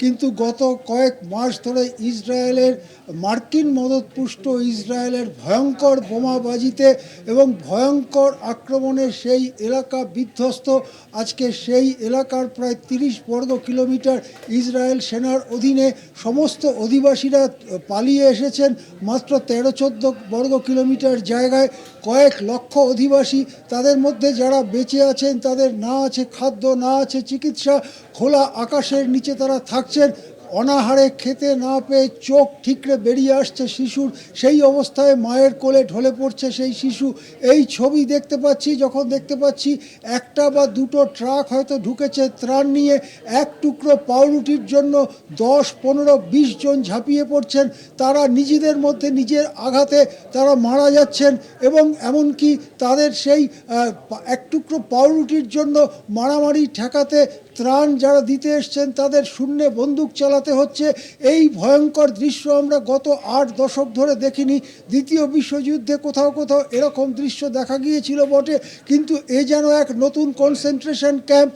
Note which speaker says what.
Speaker 1: কিন্তু গত কয়েক মাস ধরে ইসরায়েলের মার্কিন মদতপুষ্ট ইসরায়েলের ভয়ঙ্কর বোমাবাজিতে এবং ভয়ঙ্কর আক্রমণে সেই এলাকা বিধ্বস্ত। আজকে সেই এলাকার প্রায় 30 বর্গ কিলোমিটার ইসরায়েল সেনার অধীনে সমস্ত অধিবাসীরা পালিয়ে এসেছেন। মাত্র 13-14 বর্গ কিলোমিটার জায়গায় কয়েক লক্ষ অধিবাসী, তাদের মধ্যে যারা বেঁচে আছেন তাদের না আছে খাদ্য, না আছে চিকিৎসা, খোলা আকাশের নিচে তারা থাকছেন। অনাহারে খেতে না পেয়ে চোখ ঠিকরে বেরিয়ে আসছে শিশুর, সেই অবস্থায় মায়ের কোলে ঢলে পড়ছে সেই শিশু। এই ছবি দেখতে পাচ্ছি, যখন দেখতে পাচ্ছি একটা বা দুটো ট্রাক হয়তো ঢুকেছে ত্রাণ নিয়ে, এক টুকরো পাউরুটির জন্য 10, 15, 20 জন ঝাঁপিয়ে পড়ছেন। তারা নিজেদের মধ্যে নিজের আঘাতে তারা মারা যাচ্ছেন এবং এমনকি তাদের সেই এক টুকরো পাউরুটির জন্য মারামারি ঠেকাতে ত্রাণ যারা দিতে এসছেন তাদের শূন্যে বন্দুক চালাতে হচ্ছে। এই ভয়ঙ্কর দৃশ্য আমরা গত 8 দশক ধরে দেখিনি। দ্বিতীয় বিশ্বযুদ্ধে কোথাও কোথাও এরকম দৃশ্য দেখা গিয়েছিল বটে, কিন্তু এ যেন এক নতুন কনসেন্ট্রেশন ক্যাম্প।